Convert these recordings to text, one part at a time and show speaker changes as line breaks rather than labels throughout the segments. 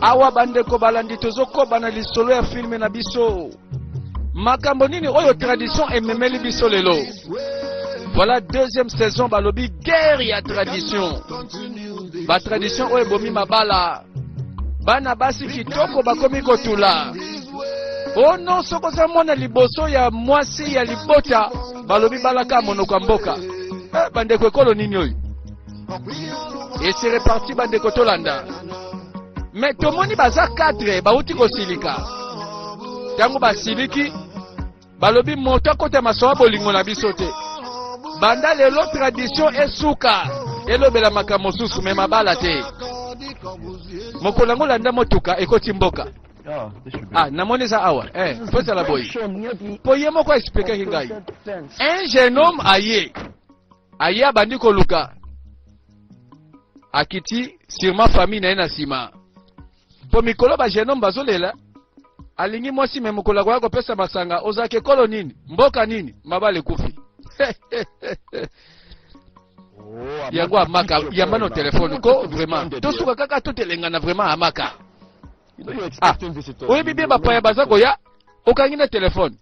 awa bandeko balandi tozoko bana lisolo ya filme na biso makambo nini oyo tradition ememeli biso lelo. Voilà deuxième saison balobi guerre ya tradition. Ba tradition oyo bomi mabala. Bana basi kitoko bakomi kotula. Oh non, soko za mwana liboso ya mwasi ya libota balobi balaka monoko mboka. Bandeko ekolo nini oyo? Et c'est reparti bandeko tolanda. Mais tomoni baza 4 bauti kosilika. Tango basiliki balobi moto kote masoa bolingo na biso te. Banda lelo tradition esuka elobela makambo susu me mabala te. Mokolango landa motuka ekoti mboka. Ah, namoni za awa. Faut la boy. Poye moko expliquer kingai. Un jeune homme aye abandi koluka. Akiti sur ma famille na sima. Po mikolo ba jeune homme bazolela. Alingi mwasi me mokolo kwa pesa masanga ozake kolo nini? Mboka nini? Mabale kufi. Yangwa maka yambano téléphone ko vraiment. Tosuka kaka totelengana vraiment amaka. Ah, oui, bibi bapaya bazako ya okangina téléphone.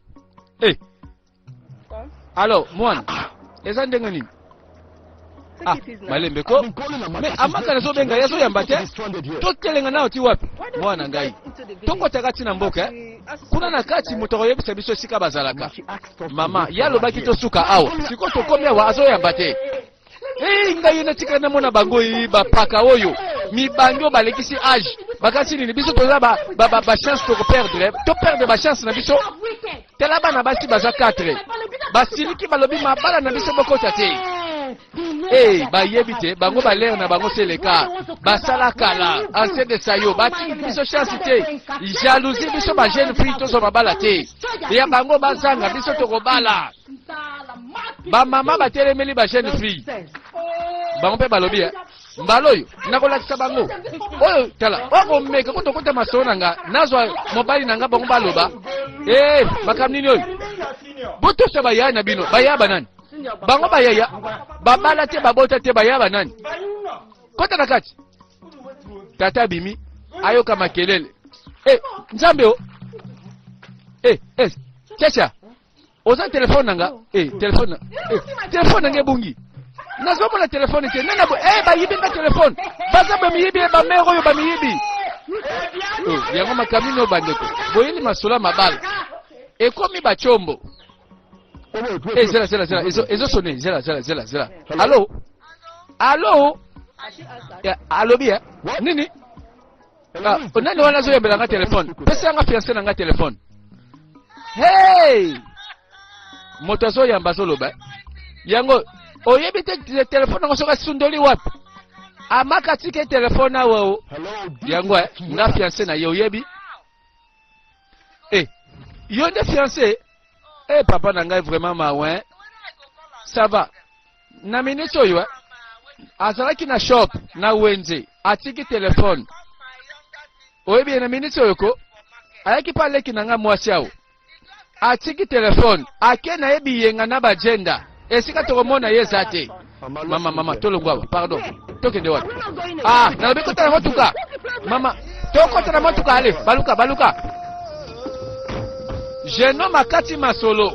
Alors, moi, eza ndenga nini? Ah, malembe ko. Mais amaka nazo benga yazo yambate. Totelenga nao ti wapi? Mwana ngai. Tongo takati na mboka. Kuna na kati mutoko yebisa biso sika bazalaka. Mama, yalo baki tosuka awa. Siko tokomya wa azo yambate. Ngai na tika na mona bango yi bapaka oyo. Mi bango balekisi âge. Bakasi ni biso toza ba chance to perdre ba chance na biso. Tela bana basi baza 4. Basiliki balobi mabala na biso bokota te. Ba yebite bango ba l'air na bango seleka. Basala kala, ancien de sayo, bati biso chance te. Jalousie biso ba jeune fille to so mabala te. Ya bango bazanga biso to kobala. Ba mama ba telemeli ba jeune fille. Bango pe balobi mbaloyo nakolakisa bango oyo tala oko meka kotokota masona nga nazwa mobali nanga bango baloba makamni nini oyo botosa baya na bino baya banani bango baya babala te babota te baya banani kota na kati tata bimi ayoka makelele nzambe o chacha oza telefone nanga telefone nanga bungi nazo la téléphone te nana ba yibi ba téléphone baza ba miyibi ba mero yo ba miyibi yango makamino bandeko boyeli masola mabala ekomi ba chombo zela ezo sonner zela allo bien nini nani wana zo yembela nga téléphone pesa nga fiancé na nga téléphone moto zo yamba zo loba yango oyebi te telefone ngo soka sundoli wapi amaka tike telefone awo yango nga fiancé na ye oyebi yo de fiancé papa na ngai vraiment mawen ça va na minute oyo azalaki na shop na wenze atiki telefone oyebi na minute oyo ko ayaki paleki na nga mwasi awo atiki telefone ake na yebi yenga na bagenda esika tokomona yeza te mama tolongwa pardon tokende wapi na bikota na motuka mama tokota na motuka ale baluka jeno makati masolo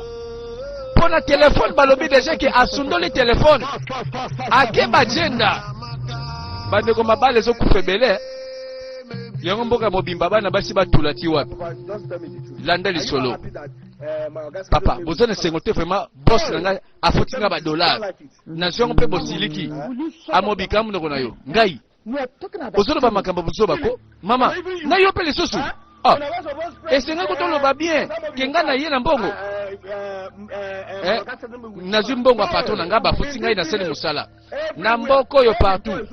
pona telefone balobi deja ke asundoli telefone ake bagenda bandeko mabale ezokufebele yango mboka mobimba bana basi batula ti wapi landa lisolo papa bozone sengote vraiment boss nanga afutinga ba dollar nation pe bosiliki amobika munoko na yo ngai bozone ba makambo buzoba ko mama na yo pe lisusu esenga kotoloba bien kenga na ye na mbongo nazwi mbongo apato na nga bafuti ngai na seli musala na mboko oyo partout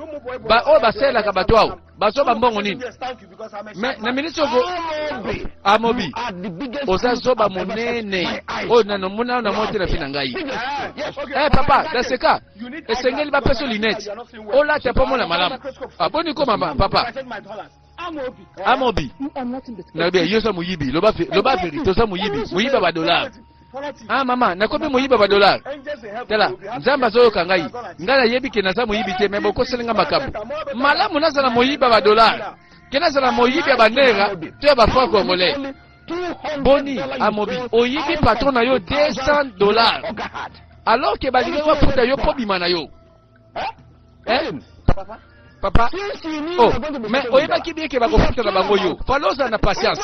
oyo baselaka bato awo bazoba mbongo nini na miniti oko amobi oza zoba monene oyo nanomona na motela fi na ngai papa daseka esengeli bapeso linete olata mpo mona malamu aboni ko mama papa amobi nabia yosa muyibi loba veri tosa muyibi ba dollar mama nakomi muyiba ba dollar tela nzamba zoyoka ngai ngala yebi ke naza muyibi te mebo koselenga makabu malamu nazala muyiba ba dollar Kenazala moyibi ya banera, tu ya bafwa congolais. Boni, amobi, oyibi patron na yo $200. Alors que balinga wa futa yo po bima na yo. Papa, oh, mais oyeba kibiye ke bakofuta na bango yo. Faloza na patience.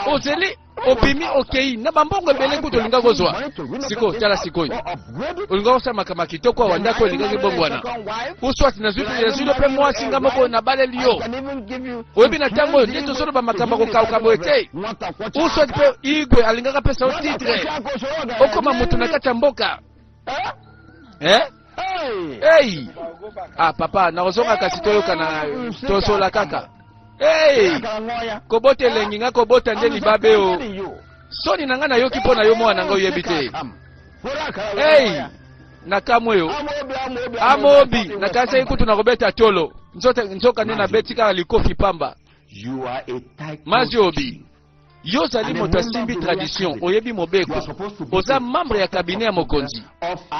Ozeli obimi okei na bambongo ebele kuto linga kozwa. Siko tala sikoyo. Olinga osama kama kitoko wanda ko linga kibongwana. Uswati na zulu pe mwa singa moko na bale liyo. Oyebi na tango ndeto solo ba makamba ko kauka boete. Uswati pe igwe alinga pesa o titre. Okoma mutu na kata mboka. Hey! Ah papa, na ozonga kasi toyoka na tosola kaka. Hey! Kobote lengi nga kobota nde libabe o. Soni nanga na yoki pona yo mwana nga oyebite. Hey! Nakamwe yo. Amobi, nakasa ikutu na kobeta tolo. Nzoka nena betika likofi pamba. Mazi obi. Yo zali moto asimbi tradition oyebi mobeko oza membre ya cabinet ya mokonzi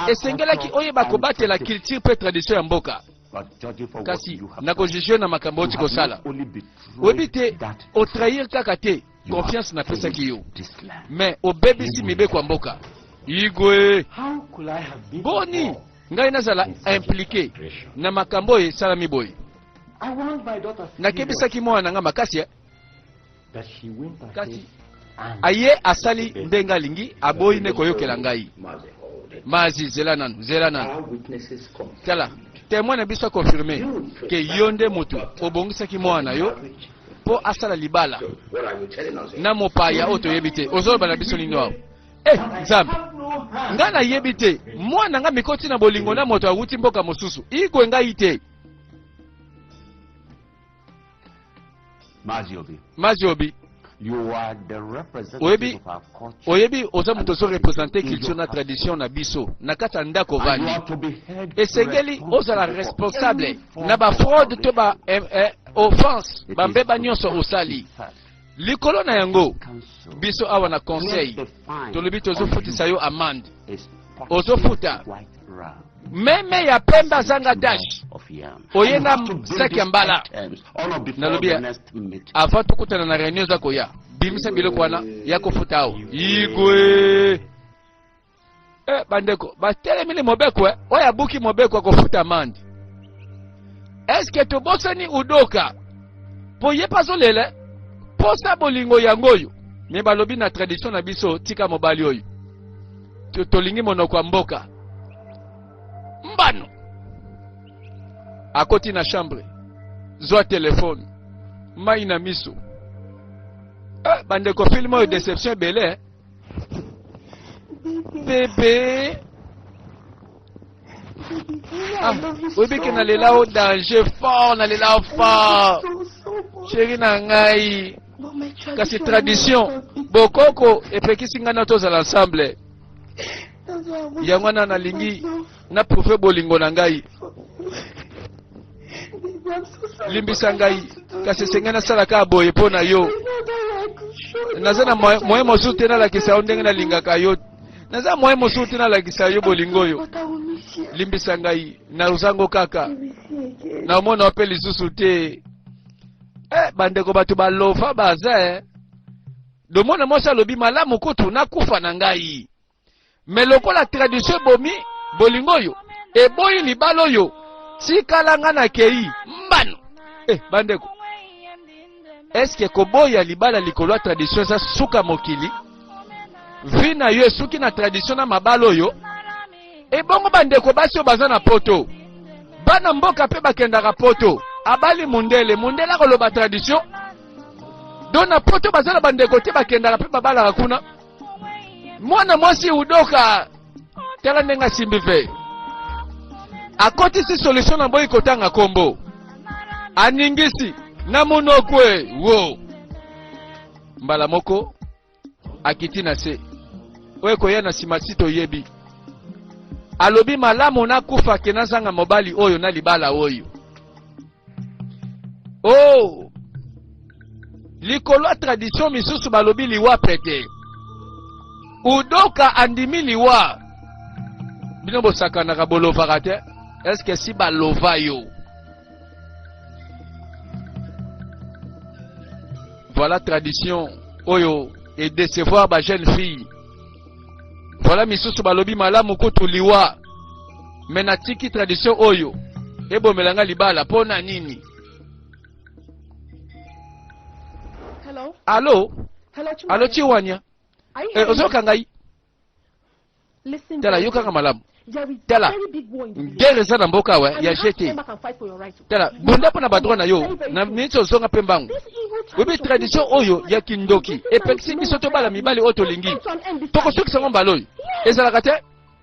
esengelaki oyeba kobatela culture pe tradition ya mboka kasi nakojugé na makambo oti kosala oyebi te otrahir kaka te confiance na pesaki yo mais obebisi mibeko ya mboka igwe boni ngai nazala impliqué na makambo oyo esalami boye nakebisaki mwana nanga makasi kasi aye asali ndenga lingi aboyi ne koyokela ngai mazi zela nanu tala témoin na biso confirmé ke yonde mutu obongisaki mwana yo po asala libala na mopaya oto yebite ozoloba na biso nini wao nzambe nga na yebite mwana nga mikoti na bolingo na moto awuti mboka mosusu igwe ngai te Maziobi.
You are the representative of our culture.
Oyebi oza mutozo representer culture na tradition na biso na kata ndako vani. Esengeli oza la responsable na ba fraude to ba offense bambeba nyonso osali. Likolo na yango biso awa na conseil tolobi tozo futisa yo amende. Ozo futa meme ya pemba zanga dash oyena saki mbala nalobia avant tukutana na réunion za koya bimisa biloko wana ya kofutao igwe bandeko batelemile mobeko oya buki mobeko kofuta mandi est-ce que tobosani udoka po yepa zolele posa bolingo yangoyo me balobi na tradition na biso tika mobali oyo tolingi monoko ya mboka mbano akoti na chambre zwa telefone mai na miso bandeko filme oyo déception ebele bébé oyebiki nalela o danger fort nalela o fort chéri na ngai kasi tradition bokoko epekisi ngai na tozala ensemble yango wana nalingi na prouve bolingo na ngai limbisa ngai kasi esengeli nasalaka boye mpo na yo naza na moye mosusu te nalakisa yo ndenge nalingaka yo naza moye mosusu te nalakisa yo bolingo oyo limbisa ngai nazango kaka naomona wape lisusu te bandeko bato balofa baza domona mwasi alobi malamu kutu nakufa na ngai me lokola tradition bomi bolingo oyo eboyi libala oyo tikala nga na kei mbano bandeko eske koboya libala likolo ya tradition eza suka mokili vi na yo esuki na tradition na mabala oyo ebongo bandeko basi oyo baza na poto bana mboka mpe bakendaka poto abali mundele akoloba tradition do na poto baza na bandeko te bakendaka mpe babalaka kuna mwana mwasi udoka tala ndenge asimbi ve akotisi solution na boyi kotanga kombo aningisi na monokwe wo mbala moko akiti na se oyo koya na nsima si toyebi alobi malamu nakufa ke nazanga mobali oyo na libala oyo likolo ya tradition misusu balobi liwa pete udoka andimi liwa bino bosakanaka bolovaka te eske si balova yo Voilà tradition oyo et décevoir ba jeune fille. Voilà misusu balobi malamu kutuliwa. Menatiki tradition oyo. Ebo melanga libala pona nini?
Hello.
Allo?
Hello, Chimaya.
Allo Chiwanya. Ozoka ngai.
Listen.
Tela yokanga malamu.
There is
Tela.
a very big war in the village.
Ngere sana mboka we
And
ya
you have to
jete.
come back and fight for your right.
Tela bunda pona badroit na yo. Na mincho zonga pembangu.
This evil
Webi tradition oyo ya kindoki. Epekisi bisoto bala mibali otolingi. Toko soki sango mbaloyi. Ezalaka te?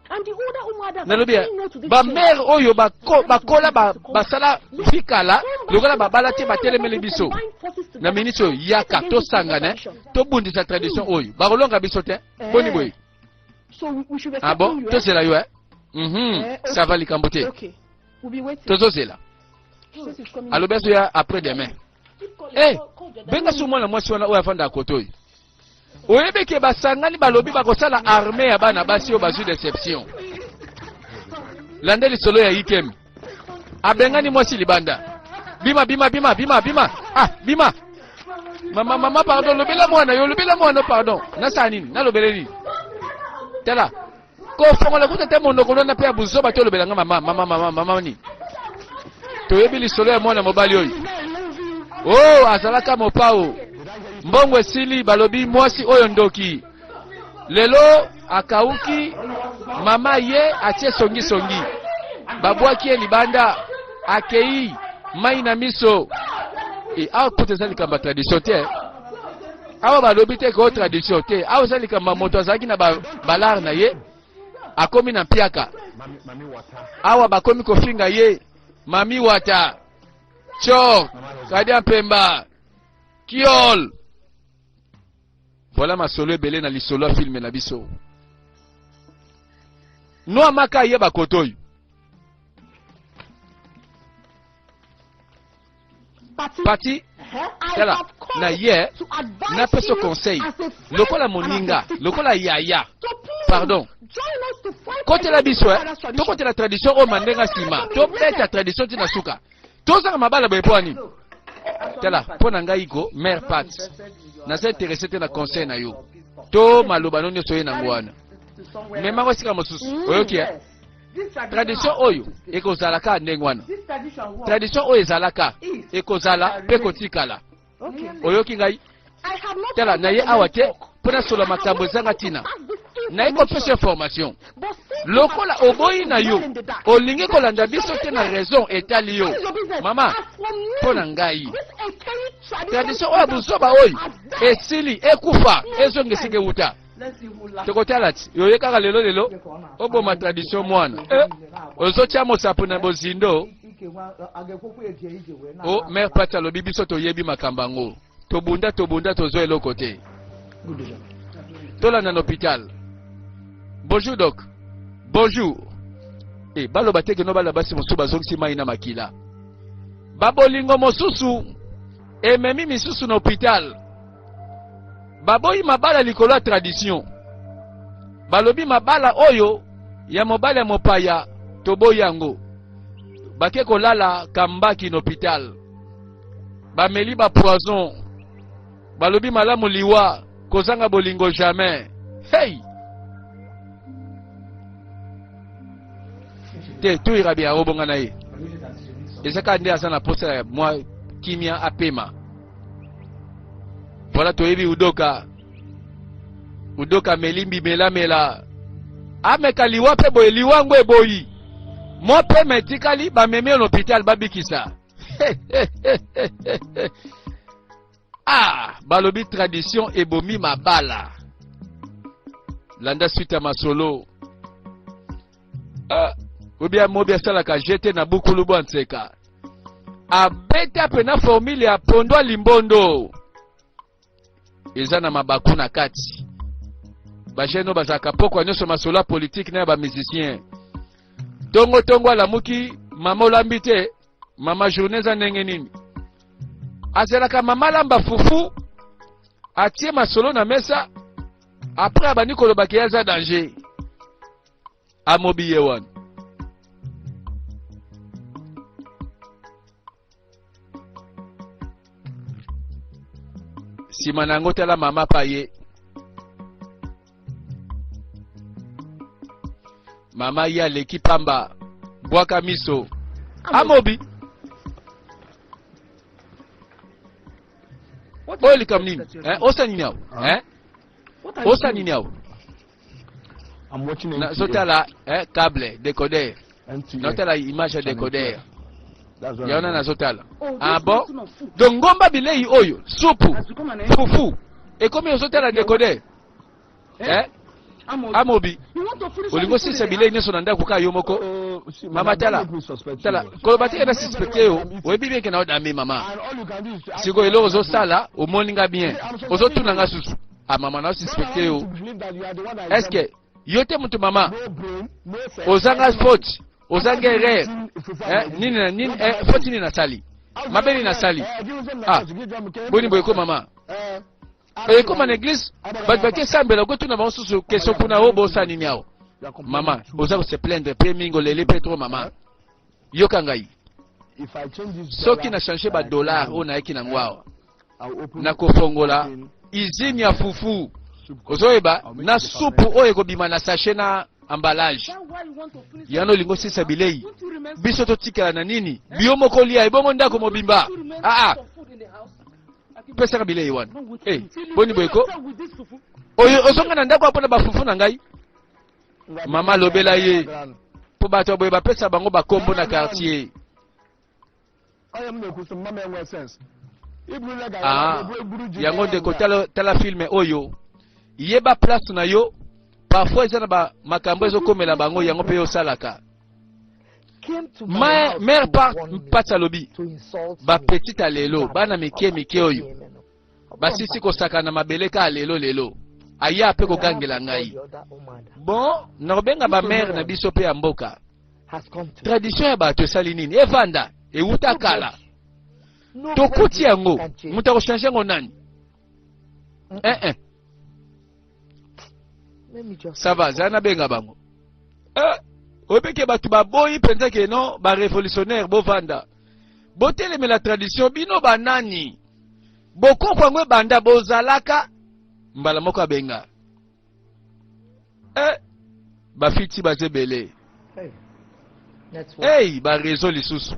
And the older Umada
Nalobi ba mère oyo bakola basala fikala lokola babala te batelemeli biso. Na minitio yaka to sangana to bundisa tradition oyo. Bakolonga biso te? Boni boy.
So we should
Ah bon? To c'est là yo ça va likambo te.
Okay. We'll be waiting.
Tozo zela.
This is coming.
Alors beso ya après demain. Eh, benga sumona mwasi wana oyo afanda akotoyi. Oyebeke basangani balobi bakosala armée ya bana basi yo bazu déception. Landeli solo ya ikem. Abengani mwasi libanda. Bima. Ah, bima. Mama pardon, lobela mwana pardon. Nasa nini? Na lobele nini? Tela. Ko fongola kutete monoko na pe abuzo ba to lobela mama ni. Toyebi lisolo ya mwana mobali oyo. Oh, azalaka mopao. Mbongwe sili balobi mwasi oyo ndoki. Lelo akauki mama ye atie songi. Babwaki libanda akei mai na miso. E awa kote zali kamba tradition te. Awa balobi te ko tradition te. Awa zali kamba moto azaki na balar na ye. Akomi na piaka. Awa bakomi kofinga ye. Mami wata. Chok. Kadia Pemba. Kiol. Voilà ma solo ebele na lisolo filme na biso. No amaka yeba kotoy. Parti tela na ye na peso conseil. Lokola moninga, lokola yaya. Pardon. Côté la biso to côté la tradition o mandenga sima. To beta tradition tina suka. To za mabala be poani. Tela pona ngai ko mère Pat. Na se intéressé te na conseil na yo. To maloba no nyoso ye na ngwana. Mema ko sika mosusu. Oyoki tradition oyo ekozalaka ndengwana. Tradition oyo ezalaka ekozala pe kotikala. Oyoki ngai. Tela na ye awate pona solo makambo zanga tina. Na iko pese information. Lokola oboyi na yo. Olingi kolanda biso te na raison etali yo. Mama pona ngai. Tradition oyo busoba oyo esili ekufa ezongesike wuta. Tokotalati yoye kaka lelo oboma tradition mwana. Ozotia mosapo na bozindo. O mère Pata lobi biso toyebi makambango. Tobunda tozo eloko te. Tola na l'hôpital. Bonjour doc. Bonjour. Eh baloba teke no bala basi mosuba zongisi mai na makila. Babolingo mosusu ememi misusu na hôpital. Baboyi mabala likolo ya tradition. Balobi mabala oyo ya mobala ya mopaya toboyi yango. Bake kolala kambaki na hôpital. Bameli ba poison. Balobi malamu liwa kozanga bolingo jamais. Hey! Te tu ira bien obonga na ye. Ezaka nde asana posa ya mwa kimia apema. Voilà toyebi udoka melimbi mela. Ameka liwa pe boye liwango eboyi. Mo pe metikali ba meme en hôpital babikisa. Ah, balobi tradition ebomi mabala. Landa suite à masolo. Ah, obia mobia salaka jete na bukulu bwanseka. Abeta pena formule ya pondo limbondo. Eza na mabaku na kati. Bajeno bazaka poko nyoso masolo politique na ba musicien. Tongo alamuki mama olambite, mama journée za ndenge nini. Azelaka mama lamba fufu atie masolo na mesa après abani kolobaki yaza danger amobiye wana. nsima na yango tala mama paye. Mama ya leki pamba bwaka miso amobi oyo likam nini osa nini awo osa nini awo nazotala câble décodeur nazotala image décodeur yaona nazotala bon donc ngomba bilei oyo supu fufu ekomi ozotala décodeur amobi olingo sisa bilei nyonso na ndako ka yo moko mama tala koloba te ena suspecte yo oyebi bien ke na odame mama sikoyo eloko ozosala omoni nga bien ozotuna nga susu mama na osuspecte yo eske yo te mutu mama ozanga faute ozanga erreur nini faute nini nasali mabe nini nasali boni boyeko mama ekoma na église bato bakesambela okotuna bango susu question kuna oyo bosa nini awo mama oza kose plaindre mpe mingi olele mpe tro mama yoka ngai soki na change badollar oyo nayaki nango awa nakofongola usine ya fufu ozoyeba na supu oyo ekobima na sachet na emballage yana olingo sisa bilei biso totikala na nini biyo moko lia ebongo ndako mobimba pesaka bilei wana boni boyeko oyo ozonga na ndako apona bafufu na ngai mama lobela ye po bato boye bapesa bango bakombo na quartier yango ndeko tala filme oyo yeba place na yo parfois eza na makambo ezokomela bango yango mpe yosalaka mère mpatsa alobi bapetite alelo bana mike oyo basisi kosakana mabele ka lelo aya mpe kokangela ngai bon nakobenga bamere na biso mpe ya mboka tradition ya bato esali nini evanda ewuta kala tokuti yango moto akochange yango nani sava zala nabenga bango oyebeke bato baboyi mpenza keno barevolutionnaire bovanda botelemela tradition bino banani bokoko yango ebanda bozalaka mbala moko abenga bafiti baza ebele bareseau lisusu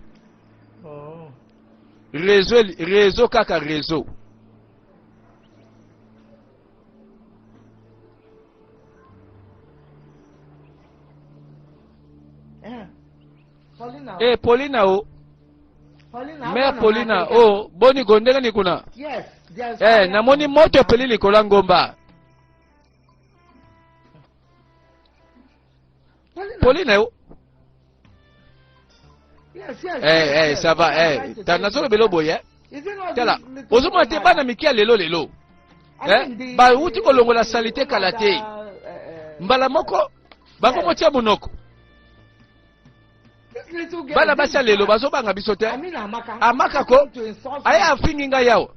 réseau kaka réseau Paulina o mère Paulina o boni gondela ni kuna namoni moto peli likola ngomba Paulina o ça va tanazolo belo boye tala ozoma te bana mikia lelo ba uti kolongola salite kalate mbala moko bango motia monoko bana basa lelo bazobanga biso te amaka ko aya afingi ngai yawo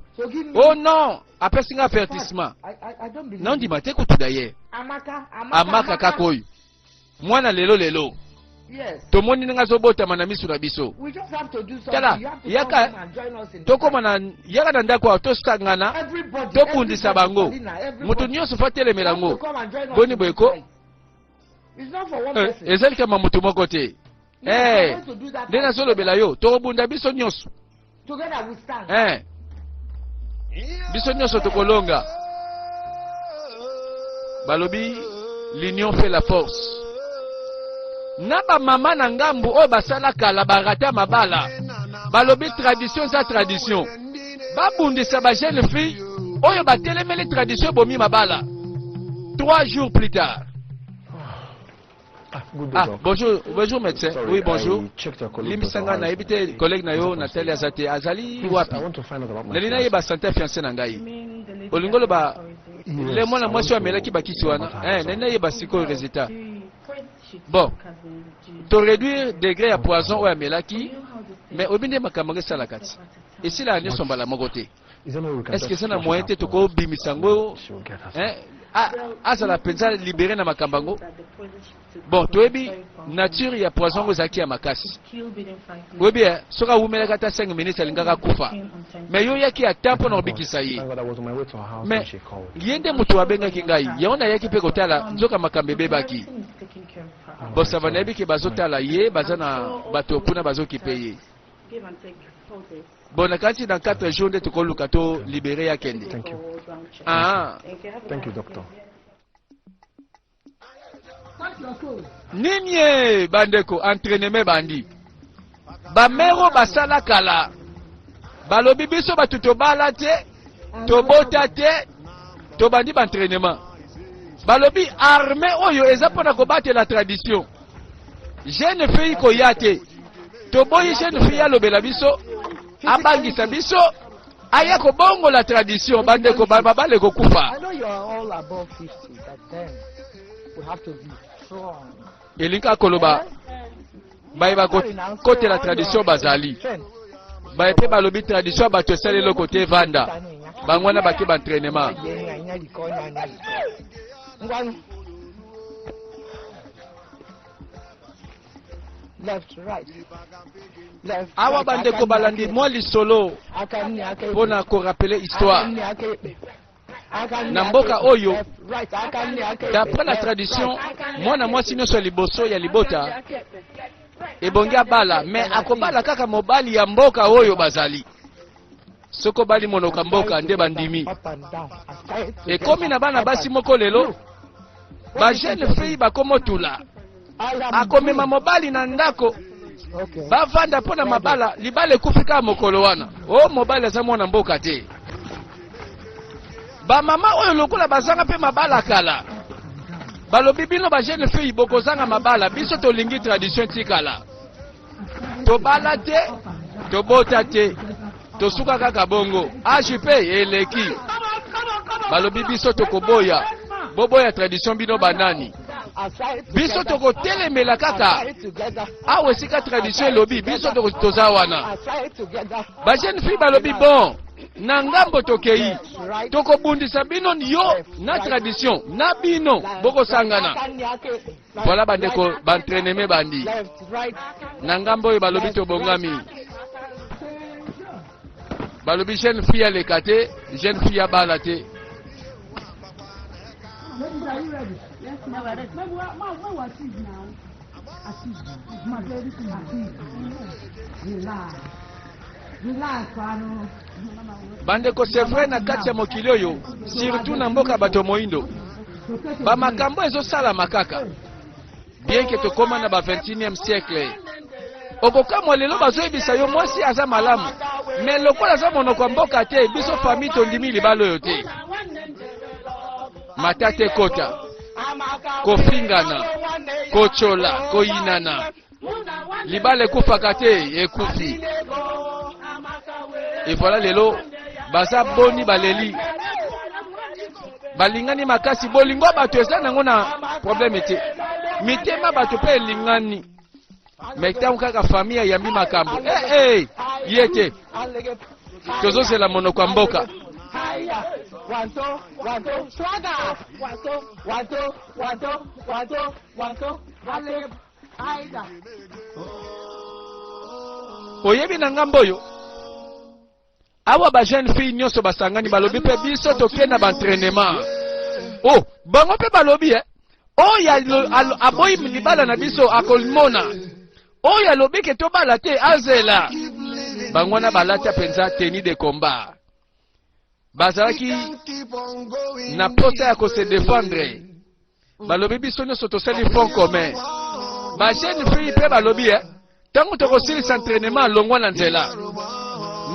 oh non apesi nga avertissement non ndima te kutu daye amaka kaka oyo mwana lelo tomoni nga zobotama na misu na biso tala yaka tokoma na yaka na ndako awa tosangana tobundisa bango moto nyonso fa telemela ngo boni boyeko ezali kama moto moko te nde nazolobela yo tokobunda biso nyonso biso nyonso tokolonga balobi l'union fait la force na bamama na ngambu oyo basala kala barata mabala balobi tradition za tradition babundisa bajeune fille oyo batelemeli tradition bomi mabala 3 jours plus tard. Bonjour médecin. Oui, bonjour. Limisanga na ebite collègue na yo Nathalie Azate azali wapi. Nalina yeba santé fiancé na ngai. Olingolo ba le mwana mwasi wa melaki bakisi wana. Nalina yeba siko résultat. Bon. To réduire degré à poison ou à melaki mais obinde makamanga salakati. Et si la nyo sombala mogote. Est-ce que ça na moyen te toko bimisango azala penza libéré na makambango. Bon, toyebi nature ya poison ngo zaki ya makasi. Oyebi soka umelaka ta 5 minutes alingaka kufa. Mais yo yaki atampo na obikisa ye. Mais yende mutu abengaki ngai, yaona yaki pe kotala nzoka makambe bebaki. Bon, ça va nayebi ke bazotala ye, bazana bato kuna bazokipe ye. Bon, nakati dans 4 jours de tukoluka to libéré ya kende.
Thank you. Thank you, doctor.
Nini bandeko entraînement bandi. Bamero basala kala. Balobi biso batuto bala te, to bota te, to bandi ba entraînement. Balobi armée oyo eza pona ko battre la tradition. Jeune fille ko yate. To boyi jeune fille alobela biso, abangisa biso, aya ko bongo la tradition bandeko babale ko kufa.
I know you are all above 50, but then we have to be strong.
Elinka koloba bayeba côté la tradition bazali bayepe balobi tradition bato sale le côté vanda bangwana baki ba entraînement
Left, right. Left,
awa bande ko balandi moi lisolo pona ko rappeler histoire na mboka oyo d'après la tradition mwana mwasi nyonso ya liboso ya libota ebongi abala mais akobala kaka mobali ya mboka oyo bazali soko bali monoka mboka nde bandimi ekomi na bana basi moko lelo ba jeune fille bakomotula akomema mobali na ndako bavanda mpona mabala libala ekufika mokolo wana o mobali aza mwana mboka te ba mama oyo lokola bazanga pe mabala kala balobi bino ba jeune fille bokozanga mabala biso tolingi tradition tikala tobala te tobota te tosuka kaka bongo age pe eleki balobi biso tokoboya boboya tradition bino banani biso tokotelemela kaka awa esika tradition elobi biso toza wana ba jeune fille balobi bon na ngambo tokei tokobundisa bino yo na tradition na bino bokosangana voilà bandeko baentraînement bandi na ngambo oyo balobi tobongami balobi jeune fille aleka te jeune fille abala te bandeko c'est vrai na kati ya mokili oyo surtout na mboka bato moindo bamakambo ezosala makaka bien ke tokoma na ba 21e siècle okokamwa lelo bazoyebisa yo mwasi aza malamu mais lokola aza monoko ya mboka te biso famille tondimi libala oyo te mata te kota kofingana kochola koyinana libala ekufaka te ekufi et voilà lelo baza boni baleli balingani makasi bolingo bato eza nango na problème te mitema bato pe elingani mais tango kaka famille yambi makambo ye te tozozela monoko ya mboka oyebi na ngambo oyo awa ba jeune fille nyonso basangani balobi pe biso tokenda ba entraînement oh bango pe balobi oyo aboyi libala na biso akolimona oyo alobi ke tobala te azela bango wana balata penza tenue de combat bazalaki na posa ya kose défendre balobi biso nyonso tosali front commun ba jeune fille pe balobi tango tokosilisa entraînement longwa na nzela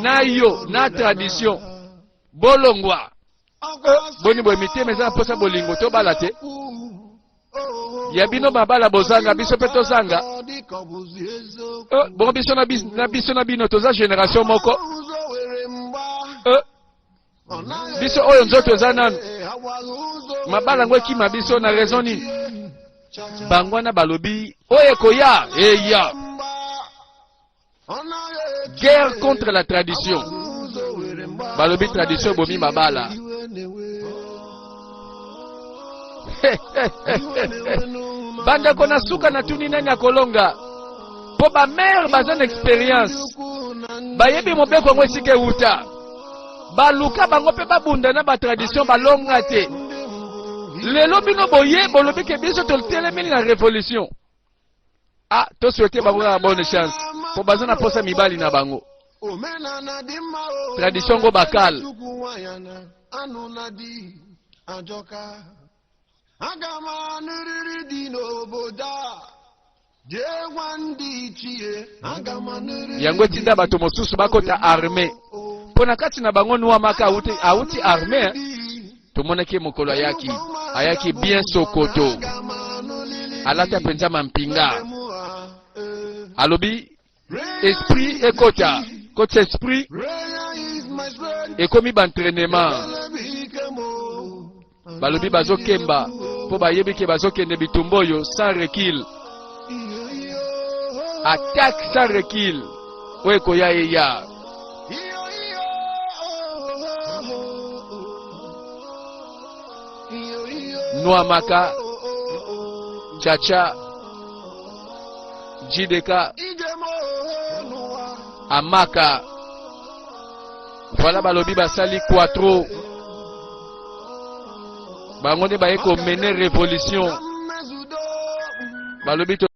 na yo na tradition bolongwa boni boye mitema eza na posa bolingo tobala te ya bino mabala bozanga biso pe tozanga bongo biso na bino toza génération moko biso oyo nzoto eza nanu mabala ngo ekima biso na raison nini bango wana balobi oyo ekoya eya guerre contre la tradition balobi tradition bomi mabala banda kona suka na tuni nani akolonga po ba mère bazan expérience bayebi mobeko ngo sike uta baluka bango pe babunda na ba tradition balonga te lelo bino boye bolobi ke biso toltelemeli na révolution. Ah, to souhaiter bango na bonne chance po bazana posa mibali na bango tradition go bakal yango tinda bato mosusu bakota armée pona kati na bango nuwa maka auti armée tomonaki mokolo ayaki bien sokoto alata penza mampinga alobi esprit ekota kote esprit ekomi bantraînement balobi bazokemba po bayebi ke bazokende bitumba oyo sans recul attaque sans recul oyo ekoya eya Noamaka Chacha Jideka Amaka. Voilà balobi basali quattro. Bango ne baye ko mener révolution. Balobi